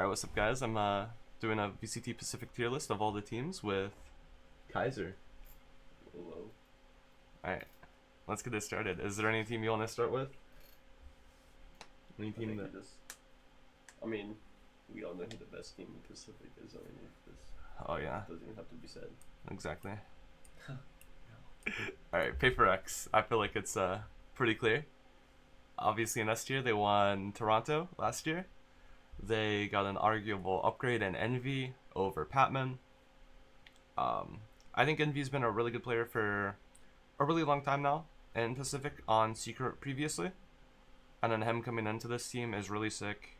Alright, what's up, guys? I'm doing a VCT Pacific tier list of all the teams with Kaiser. Hello. Alright, let's get this started. Is there any team you want to start with? Any I team think that. we just. I mean, we all know who the best team in Pacific is. I mean, this Oh, yeah, doesn't even have to be said. exactly. Alright, Paper X. I feel like it's pretty clear. Obviously, in S tier, they won Toronto last year. They got an arguable upgrade in Envy over Patman. I think Envy's been a really good player for a really long time now in Pacific on Secret previously. And then him coming into this team is really sick.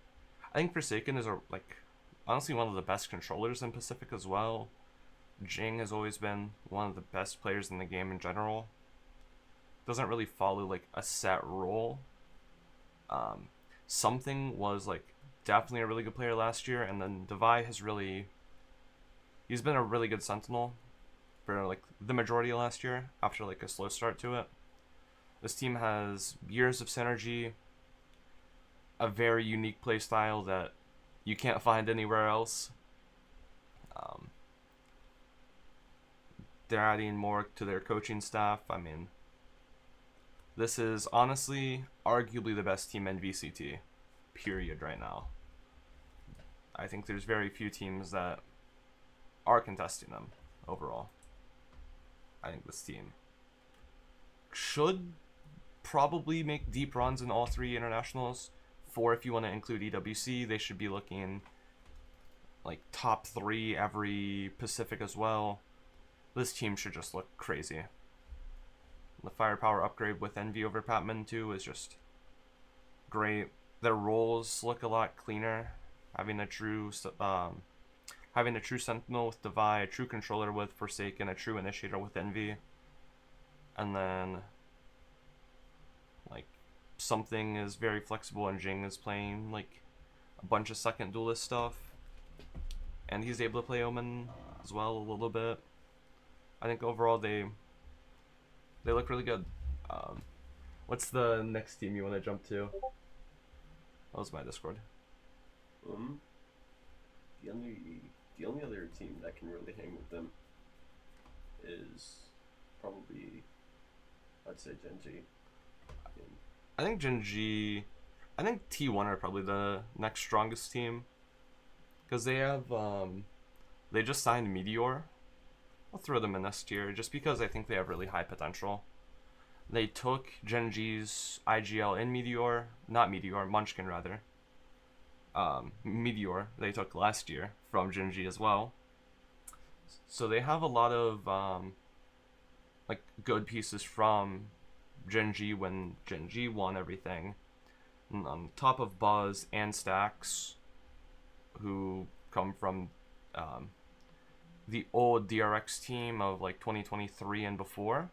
I think Forsaken is honestly one of the best controllers in Pacific as well. Jing has always been one of the best players in the game in general. Doesn't really follow like a set role. Something was like definitely a really good player last year, and then Devi he's been a really good sentinel for like the majority of last year after like a slow start to it. This team has years of synergy, a very unique playstyle that you can't find anywhere else. They're adding more to their coaching staff. I mean, this is honestly arguably the best team in VCT, period, right now. I think there's very few teams that are contesting them overall. I think this team should probably make deep runs in all three internationals. Four, if you want to include EWC, they should be looking like top three every Pacific as well. This team should just look crazy. The firepower upgrade with Envy over Patman too is just great. Their roles look a lot cleaner. Having a true sentinel with Devi, a true controller with Forsaken, a true initiator with Envy, and then like something is very flexible, and Jing is playing like a bunch of second duelist stuff, and he's able to play Omen as well a little bit. I think overall they look really good. What's the next team you want to jump to? That was my Discord. Um, the only other team that can really hang with them is probably, I'd say Genji. I think Genji, I think T1 are probably the next strongest team, because they just signed Meteor. I'll throw them in S tier just because I think they have really high potential. They took Genji's IGL in Meteor, not Meteor, Munchkin rather. Meteor they took last year from Genji as well. So they have a lot of like good pieces from Genji when Genji won everything. And on top of Buzz and Stax, who come from the old DRX team of like 2023 and before.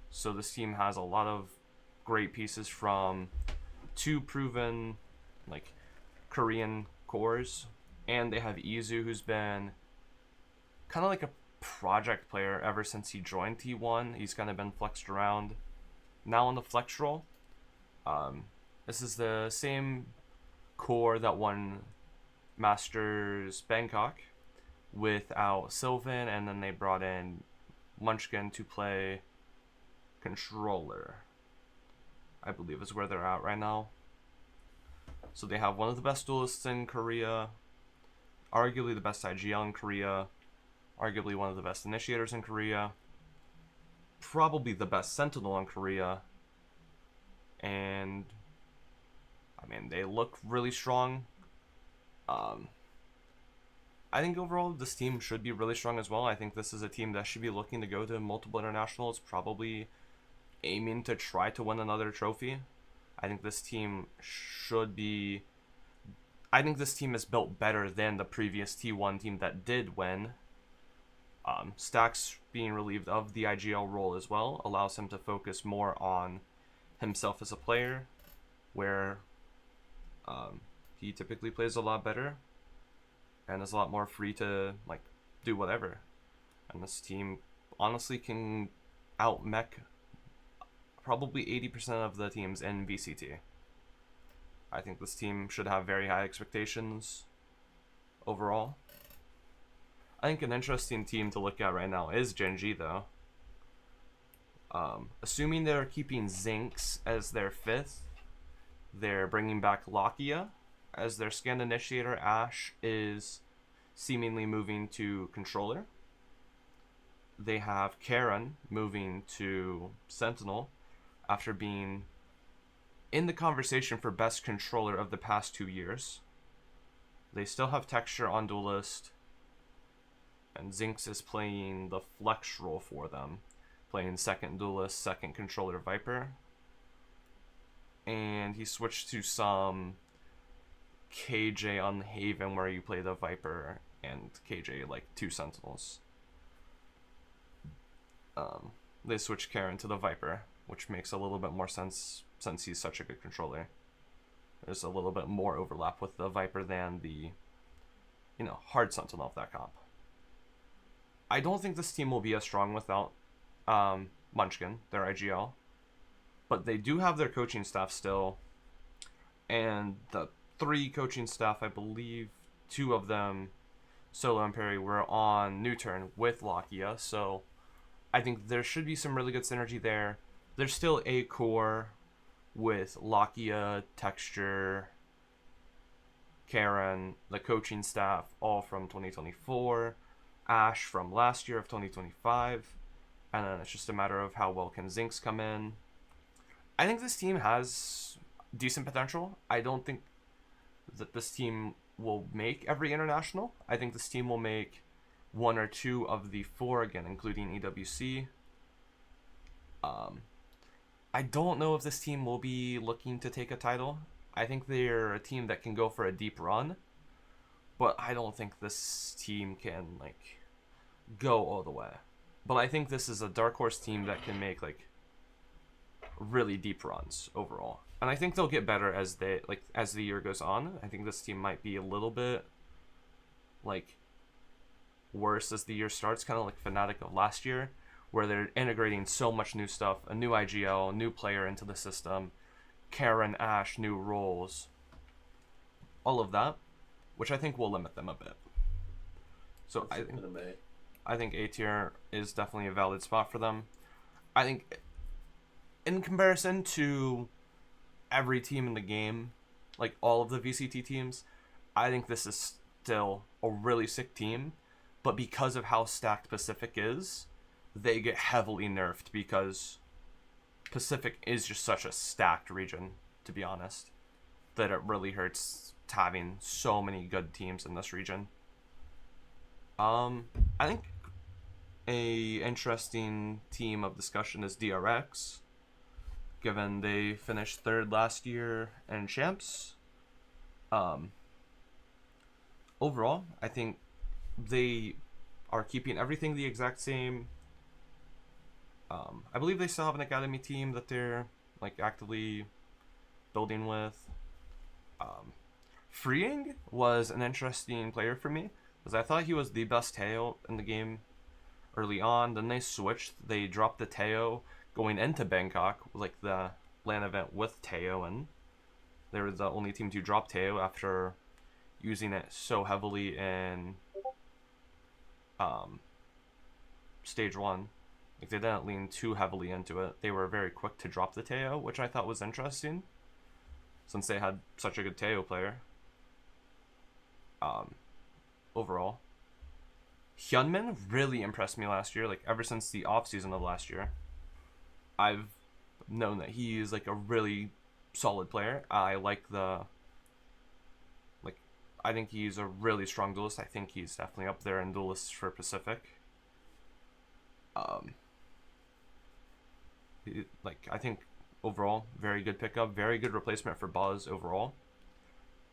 So this team has a lot of great pieces from two proven like Korean cores, and they have Izu, who's been kind of like a project player ever since he joined T1. He's kind of been flexed around. Now on the flex role, this is the same core that won Masters Bangkok without Sylvan, and then they brought in Munchkin to play controller, I believe is where they're at right now. So they have one of the best duelists in Korea, arguably the best IGL in Korea, arguably one of the best initiators in Korea, probably the best sentinel in Korea, and I mean, they look really strong. I think overall this team should be really strong as well. I think this is a team that should be looking to go to multiple internationals, probably aiming to try to win another trophy. I think this team is built better than the previous T1 team that did win. Stax being relieved of the IGL role as well allows him to focus more on himself as a player, where he typically plays a lot better and is a lot more free to like do whatever. And this team honestly can out mech probably 80% of the teams in VCT. I think this team should have very high expectations. overall. I think an interesting team to look at right now is Genji, though. Assuming they're keeping Zinx as their 5th, they're bringing back Lakia as their scan initiator. Ashe is seemingly moving to controller. They have Karen moving to Sentinel after being in the conversation for best controller of the past 2 years. They still have Texture on Duelist, and Zinx is playing the flex role for them, playing second Duelist, second controller Viper. And he switched to some KJ on Haven where you play the Viper and KJ like 2 Sentinels. They switched Karen to the Viper, which makes a little bit more sense since he's such a good controller. There's a little bit more overlap with the Viper than the, hard Sentinel of that comp. I don't think this team will be as strong without Munchkin, their IGL. But they do have their coaching staff still. And the 3 coaching staff, I believe 2 of them, Solo and Perry, were on New Turn with Lakia. So I think there should be some really good synergy there. There's still a core with Lakia, Texture, Karen, the coaching staff, all from 2024. Ashe from last year of 2025. And then it's just a matter of how well can Zinx come in. I think this team has decent potential. I don't think that this team will make every international. I think this team will make 1 or 2 of the 4 again, including EWC. I don't know if this team will be looking to take a title. I think they're a team that can go for a deep run, but I don't think this team can go all the way. But I think this is a dark horse team that can make really deep runs overall. And I think they'll get better as the year goes on. I think this team might be a little bit worse as the year starts, kind of like Fnatic of last year, where they're integrating so much new stuff, a new IGL, new player into the system, Karen, Ashe, new roles, all of that, which I think will limit them a bit. So I think A tier is definitely a valid spot for them. I think in comparison to every team in the game, all of the VCT teams, I think this is still a really sick team. But because of how stacked Pacific is, they get heavily nerfed because Pacific is just such a stacked region, to be honest, that it really hurts having so many good teams in this region. I think a interesting team of discussion is DRX, given they finished 3rd last year in champs. Overall, I think they are keeping everything the exact same. I believe they still have an academy team that they're actively building with. Freeing was an interesting player for me because I thought he was the best Teo in the game early on. Then they switched. They dropped the Teo going into Bangkok, the LAN event with Teo, and they were the only team to drop Teo after using it so heavily in stage 1. They didn't lean too heavily into it. They were very quick to drop the Teo, which I thought was interesting since they had such a good Teo player. Overall, Hyunmin really impressed me last year. Ever since the off season of last year, I've known that he is a really solid player. I I think he's a really strong duelist. I think he's definitely up there in duelists for Pacific. I think overall, very good pickup, very good replacement for Buzz overall,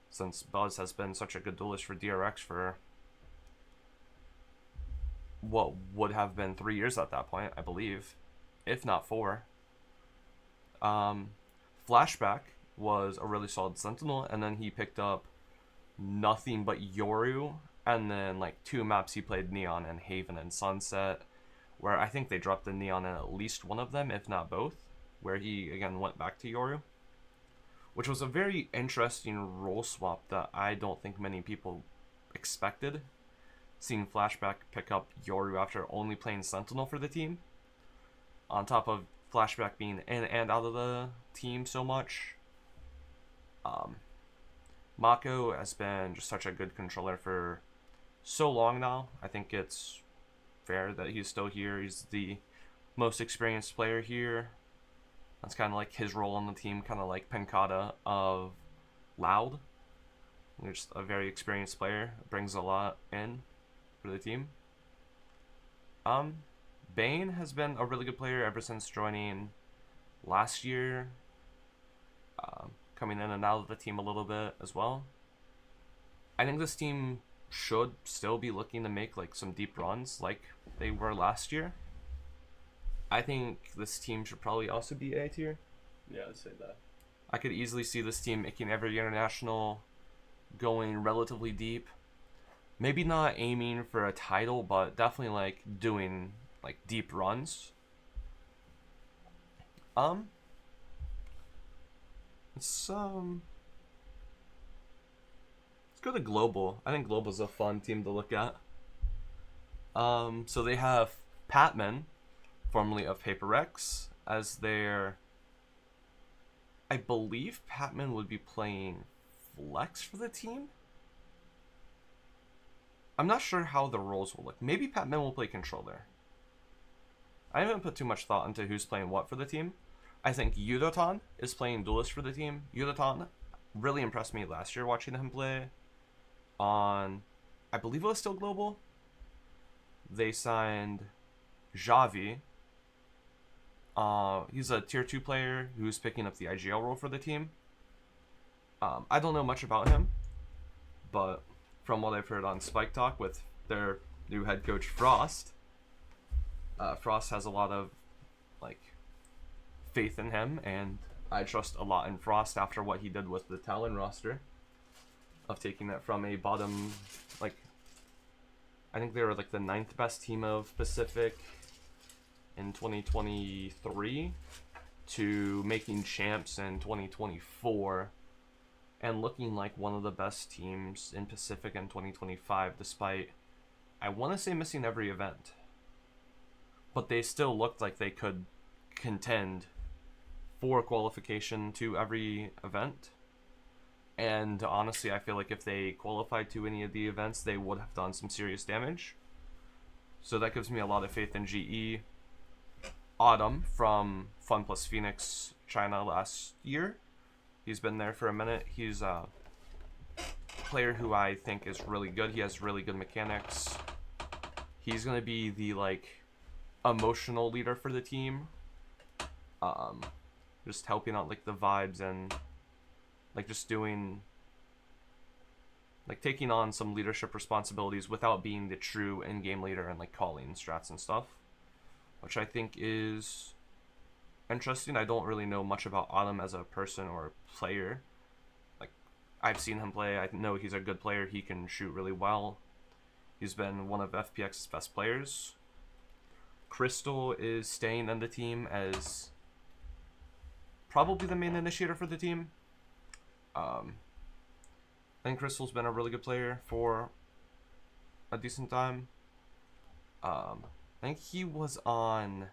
since Buzz has been such a good duelist for DRX for what would have been 3 years at that point, I believe, if not 4. Flashback was a really solid Sentinel, and then he picked up nothing but Yoru, and then 2 maps he played Neon and Haven and Sunset, where I think they dropped the Neon in at least one of them, if not both, where he again went back to Yoru, which was a very interesting role swap that I don't think many people expected. Seeing Flashback pick up Yoru after only playing Sentinel for the team, on top of Flashback being in and out of the team so much. Mako has been just such a good controller for so long now. I think it's fair that he's still here. He's the most experienced player here. That's kind of like his role on the team, kind of like Pencata of Loud. He's just a very experienced player, brings a lot in for the team. Bane has been a really good player ever since joining last year. Coming in and out of the team a little bit as well. I think this team should still be looking to make like some deep runs like they were last year. I think this team should probably also be A tier. Yeah, I'd say that. I could easily see this team making every international, going relatively deep. Maybe not aiming for a title, but definitely like doing like deep runs. Let's go to Global. I think Global's a fun team to look at. So they have Patman, formerly of Paper Rex, as their. I believe Patman would be playing Flex for the team. I'm not sure how the roles will look. Maybe Patman will play controller. I haven't put too much thought into who's playing what for the team. I think Yudotan is playing duelist for the team. Yudotan really impressed me last year watching him play on, I believe it was still Global. They signed Javi. He's a tier 2 player who's picking up the IGL role for the team. I don't know much about him, but from what I've heard on Spike Talk with their new head coach Frost, Frost has a lot of like faith in him, and I trust a lot in Frost after what he did with the Talon roster, of taking it from a bottom, like, I think they were like the 9th best team of Pacific in 2023 to making champs in 2024 and looking like one of the best teams in Pacific in 2025, despite, I want to say, missing every event. But they still looked like they could contend for qualification to every event. And honestly, I feel like if they qualified to any of the events, they would have done some serious damage. So that gives me a lot of faith in GE. Autumn from Fun Plus Phoenix China last year. He's been there for a minute. He's a player who I think is really good. He has really good mechanics. He's going to be the like emotional leader for the team. Just helping out like the vibes and like just doing like taking on some leadership responsibilities without being the true in-game leader and like calling strats and stuff, which I think is interesting. I don't really know much about Autumn as a person or a player. Like, I've seen him play. I know he's a good player. He can shoot really well. He's been one of FPX's best players. Crystal is staying on the team as probably the main initiator for the team. I think Crystal's been a really good player for a decent time. I think he was on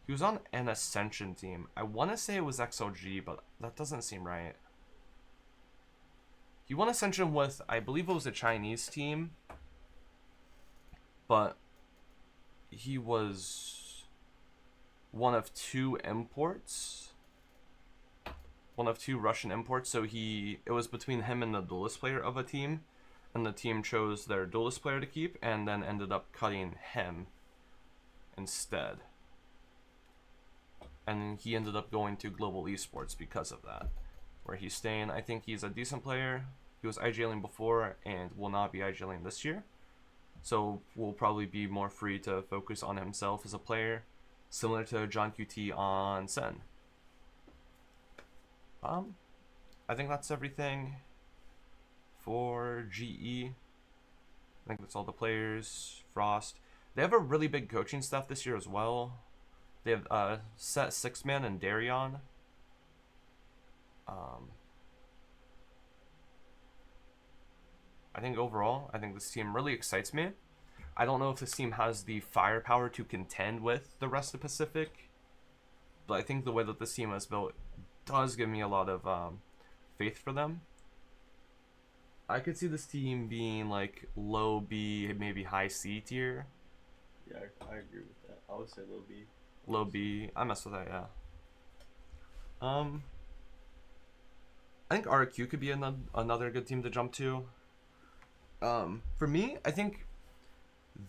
an Ascension team. I want to say it was XLG, but that doesn't seem right. He won Ascension with, I believe it was a Chinese team, but he was one of 2 imports. One of 2 Russian imports, so it was between him and the duelist player of a team, and the team chose their duelist player to keep, and then ended up cutting him instead. And he ended up going to Global Esports because of that, where he's staying. I think he's a decent player. He was IGLing before and will not be IGLing this year, so will probably be more free to focus on himself as a player, similar to John QT on Sen. I think that's everything for GE. I think that's all the players. Frost. They have a really big coaching staff this year as well. They have Set Sixman and Darion. I think overall, I think this team really excites me. I don't know if this team has the firepower to contend with the rest of Pacific, but I think the way that this team is built does give me a lot of faith for them. I could see this team being like low B, maybe high C tier. Yeah, I agree with that. I would say low B. Low B, I mess with that, yeah. Um, I think RQ could be another good team to jump to. For me, I think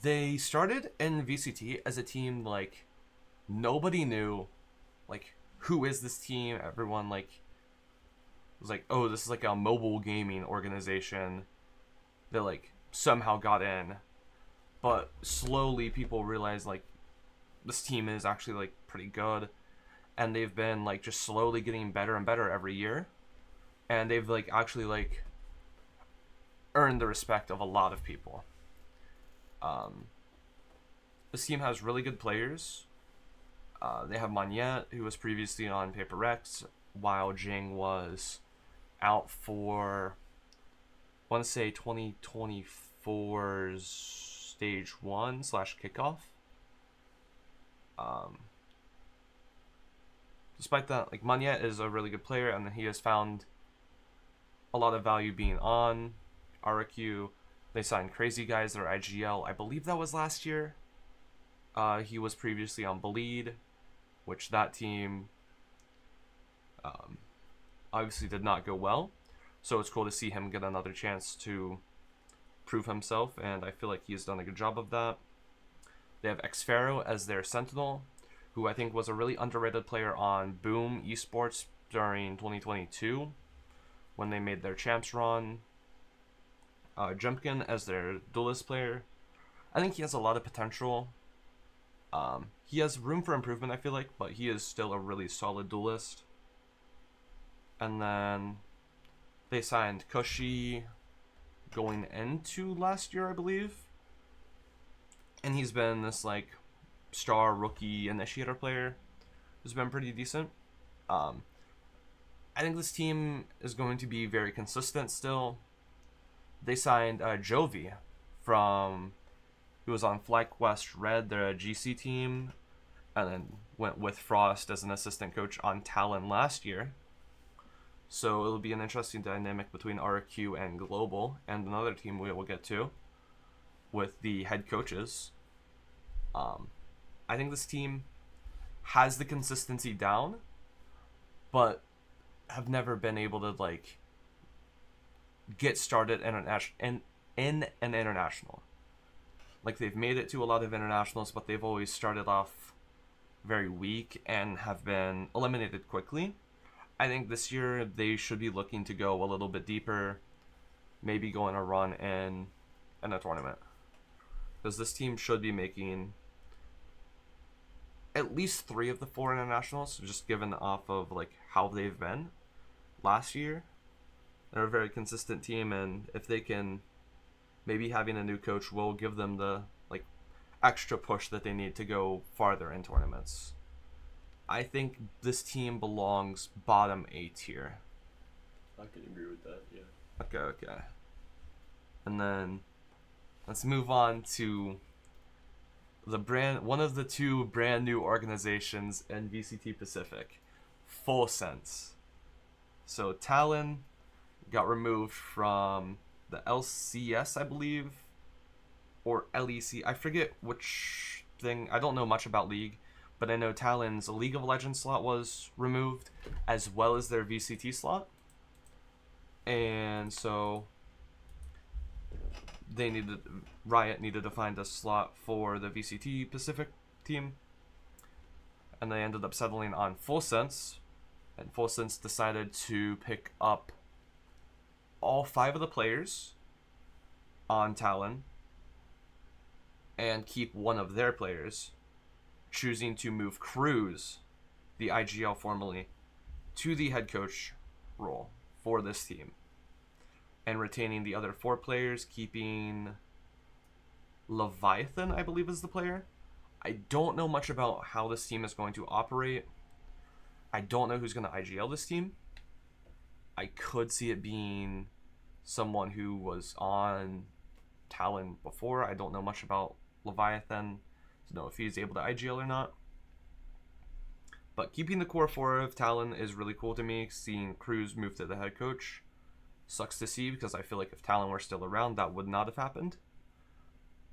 they started in VCT as a team like nobody knew, like who is this team? Everyone like was like, oh, this is like a mobile gaming organization that like somehow got in, but slowly people realized like this team is actually like pretty good, and they've been like just slowly getting better and better every year, and they've like actually like earned the respect of a lot of people. Um, this team has really good players. They have Monette, who was previously on Paper Rex, while Jing was out for, I want to say 2024's Stage 1 / kickoff. Despite that, like Monette is a really good player, and he has found a lot of value being on RQ. They signed Crazy Guys, their IGL. I believe that was last year. He was previously on Bleed, which that team obviously did not go well. So it's cool to see him get another chance to prove himself, and I feel like he's done a good job of that. They have Xfaro as their Sentinel, who I think was a really underrated player on Boom Esports during 2022 when they made their champs run. Jumpkin as their duelist player. I think he has a lot of potential. He has room for improvement, I feel like, but he is still a really solid duelist. And then they signed Kushi going into last year, I believe. And he's been this like star rookie initiator player who's been pretty decent. I think this team is going to be very consistent still. They signed Jovi from, who was on FlyQuest Red, their GC team, and then went with Frost as an assistant coach on Talon last year. So it'll be an interesting dynamic between RQ and Global, and another team we will get to with the head coaches. I think this team has the consistency down, but have never been able to like get started in an international. Like they've made it to a lot of internationals, but they've always started off very weak and have been eliminated quickly. I think this year they should be looking to go a little bit deeper, maybe go on a run in a tournament. Because this team should be making at least 3 of the 4 internationals, just given off of like how they've been last year. They're a very consistent team, and if they can, maybe having a new coach will give them the like extra push that they need to go farther in tournaments. I think this team belongs bottom A tier. I can agree with that, yeah. Okay. And then let's move on to one of the 2 brand new organizations in VCT Pacific, Full Sense. So Talon got removed from the LCS, I believe, or LEC. I forget which thing. I don't know much about League, but I know Talon's League of Legends slot was removed, as well as their VCT slot. And so Riot needed to find a slot for the VCT Pacific team, and they ended up settling on Full Sense, and Full Sense decided to pick up all 5 of the players on Talon and keep one of their players, choosing to move Cruz, the IGL formerly, to the head coach role for this team, and retaining the other 4 players, keeping Leviathan, I believe, is the player. I don't know much about how this team is going to operate. I don't know who's going to IGL this team. I could see it being someone who was on Talon before. I don't know much about Leviathan to know if he's able to IGL or not. But keeping the core four of Talon is really cool to me. Seeing Cruz move to the head coach sucks to see, because I feel like if Talon were still around, that would not have happened.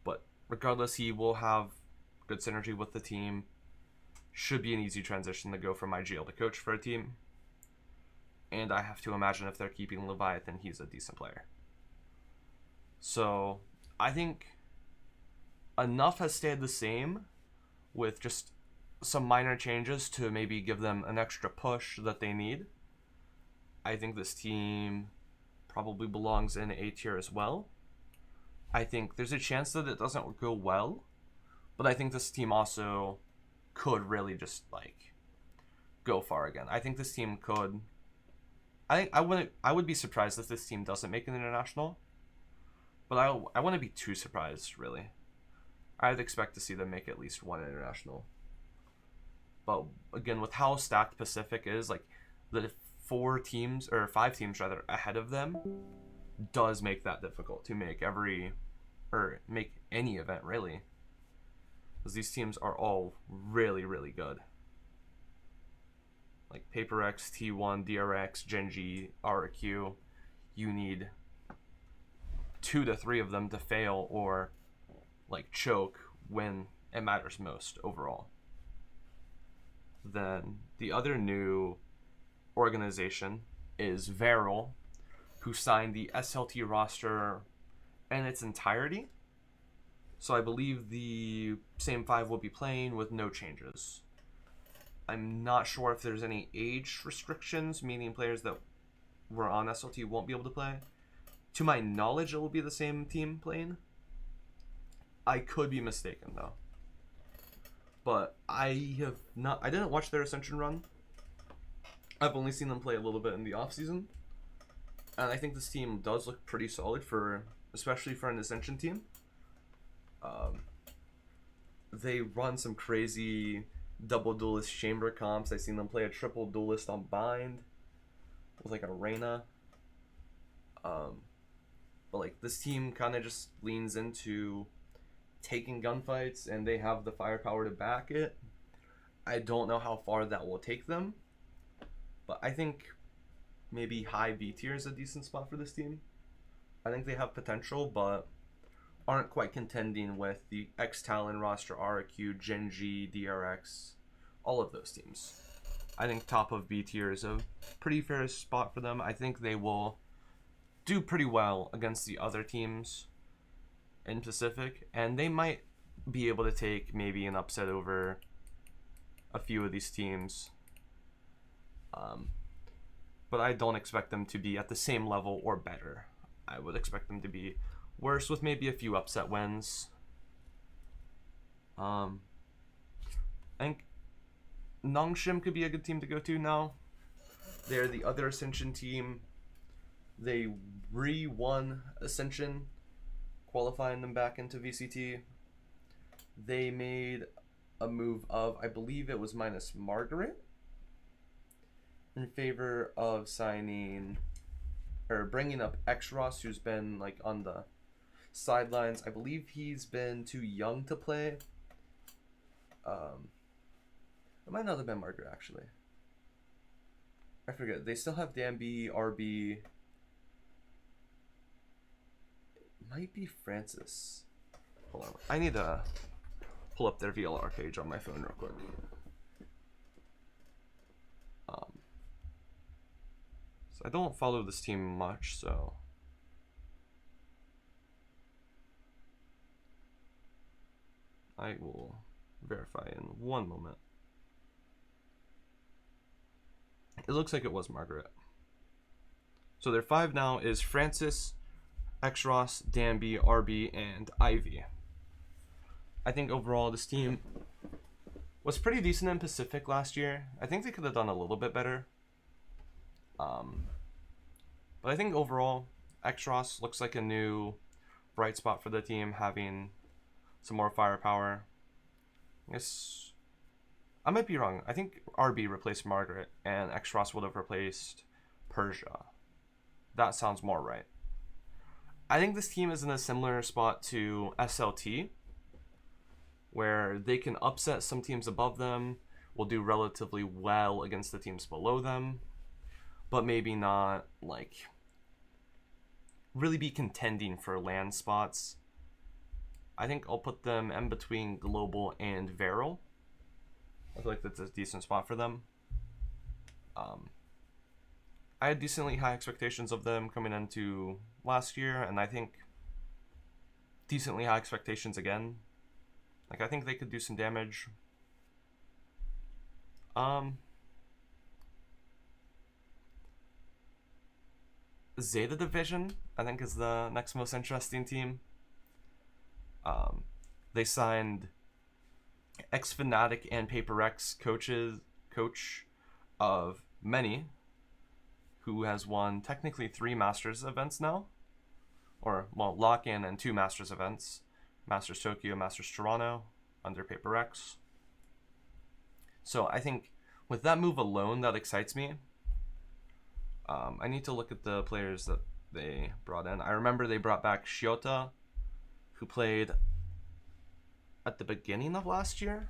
But regardless, he will have good synergy with the team. Should be an easy transition to go from IGL to coach for a team. And I have to imagine if they're keeping Leviathan, he's a decent player. So I think enough has stayed the same, with just some minor changes to maybe give them an extra push that they need. I think this team probably belongs in A tier as well. I think there's a chance that it doesn't go well, but I think this team also could really just like go far again. I think this team could. I would be surprised if this team doesn't make an international, but I wouldn't be too surprised really. I'd expect to see them make at least one international. But again, with how stacked Pacific is, like the 5 teams rather ahead of them does make that difficult to make make any event really, because these teams are all really, really good. Like Paper X, T1, DRX, Genji, RQ, you need 2 to 3 of them to fail or like choke when it matters most overall. Then the other new organization is Varel, who signed the SLT roster in its entirety. So I believe the same 5 will be playing with no changes. I'm not sure if there's any age restrictions, meaning players that were on SLT won't be able to play. To my knowledge, it will be the same team playing. I could be mistaken though. But I didn't watch their Ascension run. I've only seen them play a little bit in the off season. And I think this team does look pretty solid, especially for an Ascension team. They run some crazy double duelist chamber comps. I've seen them play a triple duelist on Bind with like a Reyna. But like this team kind of just leans into taking gunfights, and they have the firepower to back it. I don't know how far that will take them, but I think maybe high B tier is a decent spot for this team. I think they have potential, but aren't quite contending with the X-Talon roster, RQ, Genji, DRX, all of those teams. I think top of B tier is a pretty fair spot for them. I think they will do pretty well against the other teams in Pacific, and they might be able to take maybe an upset over a few of these teams. But I don't expect them to be at the same level or better. I would expect them to be worse, with maybe a few upset wins. I think Nongshim could be a good team to go to now. They're the other Ascension team. They re-won Ascension, qualifying them back into VCT. They made a move of, I believe it was minus Margaret, in favor of bringing up X-Ross, who's been like on the sidelines. I believe he's been too young to play. It might not have been Margaret actually. I forget. They still have Danby, RB. It might be Francis. Hold on. I need to pull up their VLR page on my phone real quick. So I don't follow this team much, so I will verify in one moment. It looks like it was Margaret. So their 5 now is Francis, X-Ross, Danby, RB, and Ivy. I think overall this team was pretty decent in Pacific last year. I think they could have done a little bit better. But I think overall, X-Ross looks like a new bright spot for the team, having some more firepower. I guess I might be wrong. I think RB replaced Margaret, and X-Ross would have replaced Persia. That sounds more right. I think this team is in a similar spot to SLT, where they can upset some teams above them, will do relatively well against the teams below them, but maybe not like really be contending for land spots. I think I'll put them in between Global and Veryl. I feel like that's a decent spot for them. I had decently high expectations of them coming into last year, and I think decently high expectations again. Like, I think they could do some damage. Zeta Division, I think, is the next most interesting team. They signed ex-Fnatic and Paper X coach of many, who has won technically 3 Masters events now. Or, well, lock-in and 2 Masters events. Masters Tokyo, Masters Toronto, under Paper X. So I think with that move alone, that excites me. I need to look at the players that they brought in. I remember they brought back Shiota, who played at the beginning of last year.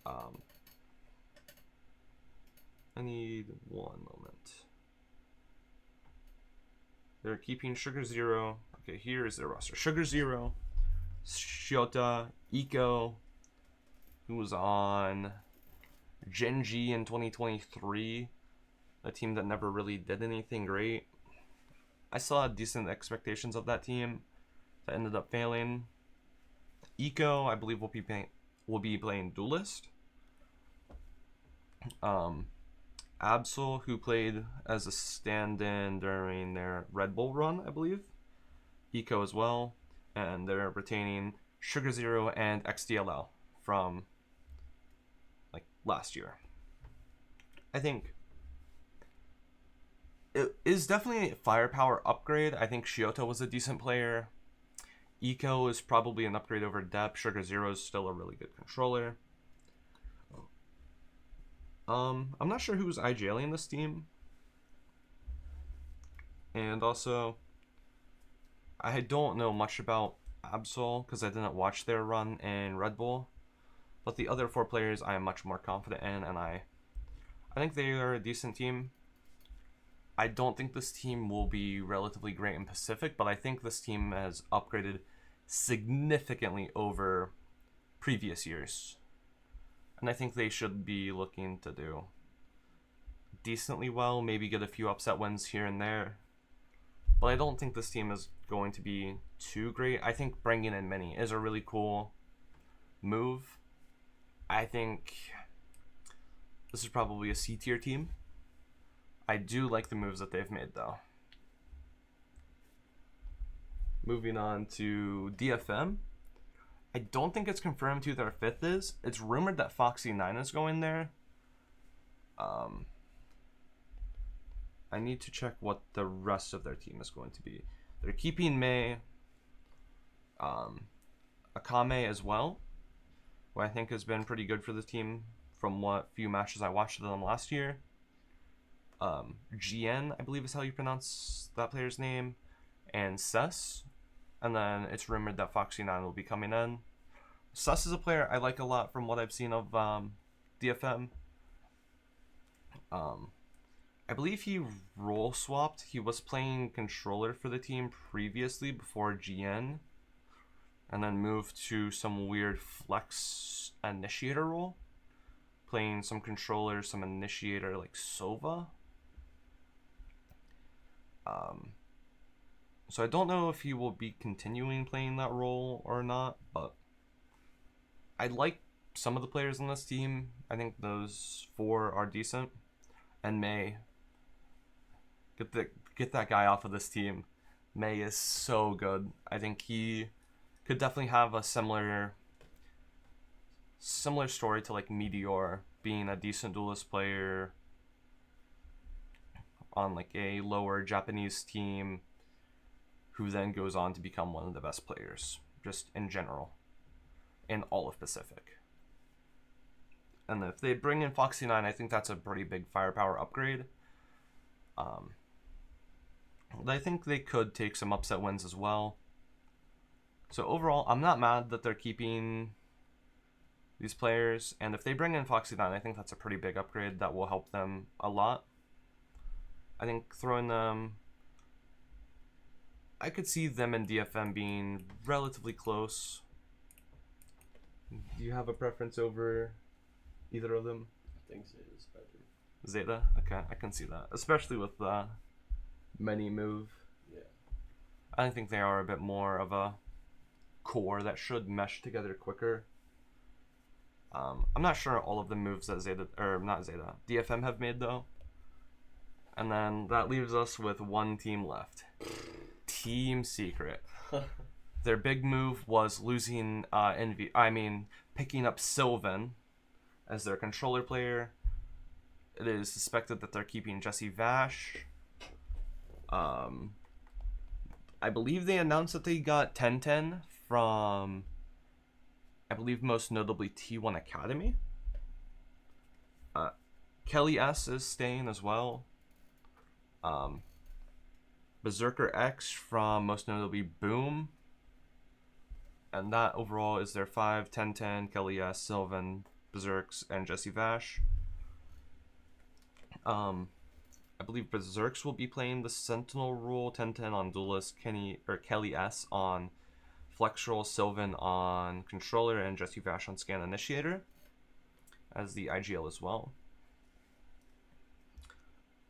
I need one moment. They're keeping Sugar Zero. Okay, here is their roster. Sugar Zero, Shiota, Eco, who was on Genji in 2023, a team that never really did anything great. I still had decent expectations of that team that ended up failing. Eco, I believe, will be playing Duelist. Absol, who played as a stand-in during their Red Bull run, I believe. Eco as well. And they're retaining Sugar Zero and XDLL from like last year. I think it is definitely a firepower upgrade. I think Shiota was a decent player. Eco is probably an upgrade over Dep. Sugar Zero is still a really good controller. I'm not sure who's IGLing this team. And also, I don't know much about Absol because I didn't watch their run in Red Bull. But the other 4 players I am much more confident in, and I think they are a decent team. I don't think this team will be relatively great in Pacific, but I think this team has upgraded significantly over previous years. And I think they should be looking to do decently well, maybe get a few upset wins here and there. But I don't think this team is going to be too great. I think bringing in Mini is a really cool move. I think this is probably a C tier team. I do like the moves that they've made, though. Moving on to DFM. I don't think it's confirmed who their 5th is. It's rumored that Foxy9 is going there. I need to check what the rest of their team is going to be. They're keeping Mei, Akame as well, who I think has been pretty good for the team from what few matches I watched of them last year. GN, I believe is how you pronounce that player's name, and Sess. And then it's rumored that Foxy9 will be coming in. Sess is a player I like a lot from what I've seen of DFM. I believe he role swapped. He was playing controller for the team previously before GN, and then moved to some weird flex initiator role, playing some controller, some initiator like Sova. So I don't know if he will be continuing playing that role or not, but I like some of the players on this team. I think those 4 are decent. And Mei, get that guy off of this team. Mei is so good. I think he could definitely have a similar story to like Meteor, being a decent duelist player on like a lower Japanese team, who then goes on to become one of the best players, just in general, in all of Pacific. And if they bring in Foxy9, I think that's a pretty big firepower upgrade. But I think they could take some upset wins as well. So overall, I'm not mad that they're keeping these players, and if they bring in Foxy 9, I think that's a pretty big upgrade that will help them a lot. I think throwing them, I could see them and DFM being relatively close. Do you have a preference over either of them? I think Zeta's better. Zeta? Okay, I can see that. Especially with the mini move. Yeah. I think they are a bit more of a core that should mesh together quicker. I'm not sure all of the moves that Zeta, or not Zeta, DFM have made though. And then that leaves us with one team left. Team Secret. Their big move was losing picking up Sylvan as their controller player. It is suspected that they're keeping Jesse Vash. I believe they announced that they got 1010 from, I believe most notably T1 Academy. Kelly S is staying as well. Berserker X from most notably Boom. And that overall is their 5, 1010, Kelly S, Sylvan, Berserks, and Jesse Vash. I believe Berserks will be playing the Sentinel role, 1010 on Duelist, Kelly S on Flexural, Sylvan on Controller, and Jesse Vash on Scan Initiator as the IGL as well.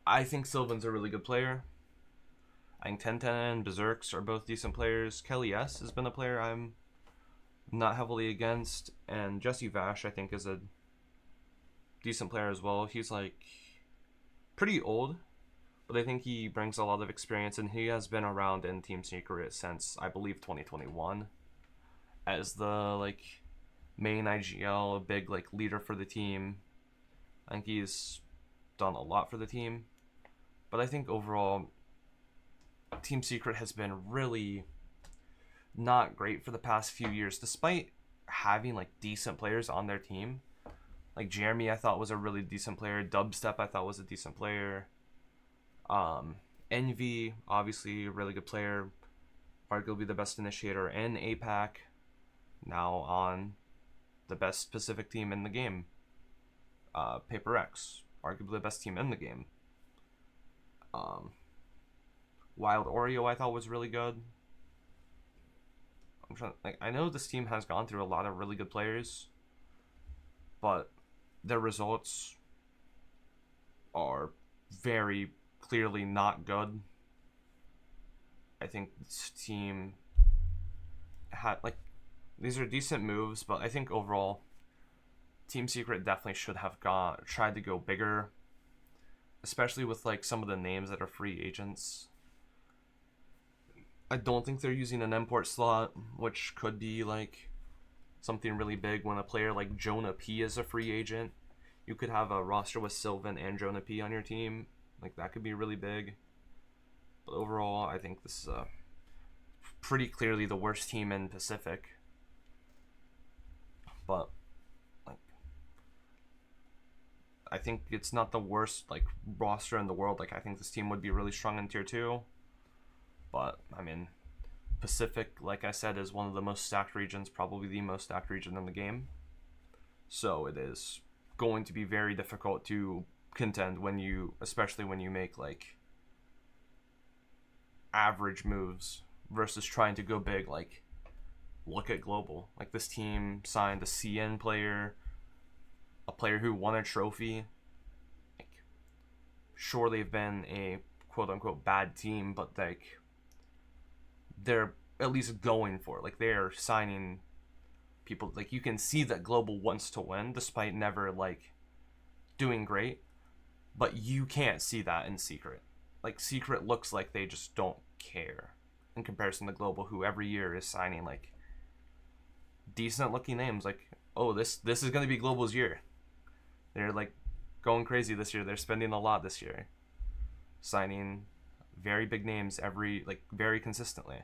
I think Sylvan's a really good player. I think 1010 and Berserks are both decent players. Kelly S has been a player I'm not heavily against, and Jesse Vash I think is a decent player as well. He's like pretty old, but I think he brings a lot of experience, and he has been around in Team Secret since I believe 2021 as the main IGL, a big leader for the team. I think he's done a lot for the team, but I think overall Team Secret has been really not great for the past few years, despite having decent players on their team. Like Jeremy, I thought was a really decent player. Dubstep, I thought was a decent player. Envy, obviously a really good player, arguably the best initiator in APAC. Now on the best Pacific team in the game. Paper X, arguably the best team in the game. Wild Oreo, I thought was really good. I know this team has gone through a lot of really good players, but their results are very clearly not good. I think this team had these are decent moves, but I think overall Team Secret definitely should have tried to go bigger, especially with some of the names that are free agents. I don't think they're using an import slot, which could be something really big when a player like Jonah P is a free agent. You could have a roster with Sylvan and Jonah P on your team. That could be really big. But overall, I think this is pretty clearly the worst team in Pacific. But I think it's not the worst roster in the world. I think this team would be really strong in tier 2. But I mean, Pacific, like I said, is one of the most stacked regions, probably the most stacked region in the game. So it is going to be very difficult to contend especially when you make average moves versus trying to go big. Look at global. This team signed a CN player, a player who won a trophy. Sure, they've been a quote unquote bad team, but they're at least going for it. They're signing people. You can see that global wants to win despite never doing great, but you can't see that in Secret. Secret looks like they just don't care in comparison to global, who every year is signing decent looking names. Oh, this is going to be global's year. They're going crazy this year. They're spending a lot this year, signing very big names very consistently.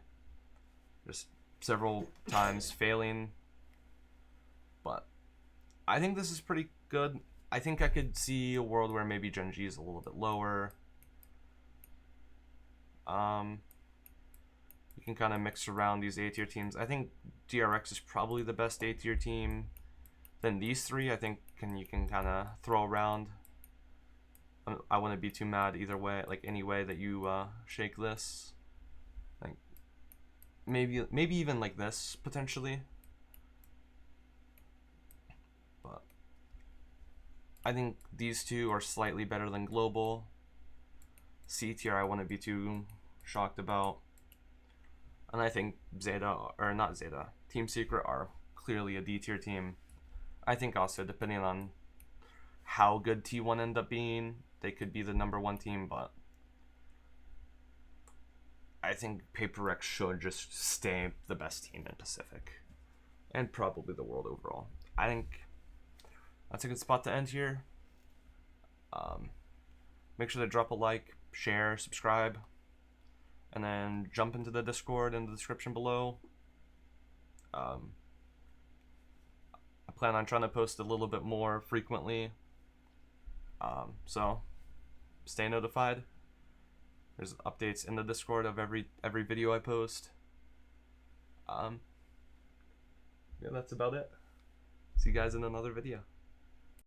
Just several times failing, but I think this is pretty good. I think I could see a world where maybe Gen G is a little bit lower. You can kind of mix around these A tier teams. I think DRX is probably the best A tier team. Then these three, I think, you can kind of throw around. I wouldn't be too mad either way, like any way that you shake this. Like maybe even like this potentially. But I think these two are slightly better than global. C tier I wouldn't be too shocked about. And I think Zeta, or not Zeta, Team Secret are clearly a D tier team. I think also, depending on how good T1 end up being, they could be the #1 team, but I think Paper X should just stay the best team in Pacific. And probably the world overall. I think that's a good spot to end here. Make sure to drop a like, share, subscribe, and then jump into the Discord in the description below. I plan on trying to post a little bit more frequently. So stay notified. There's updates in the Discord of every video I post. Yeah, that's about it. See you guys in another video.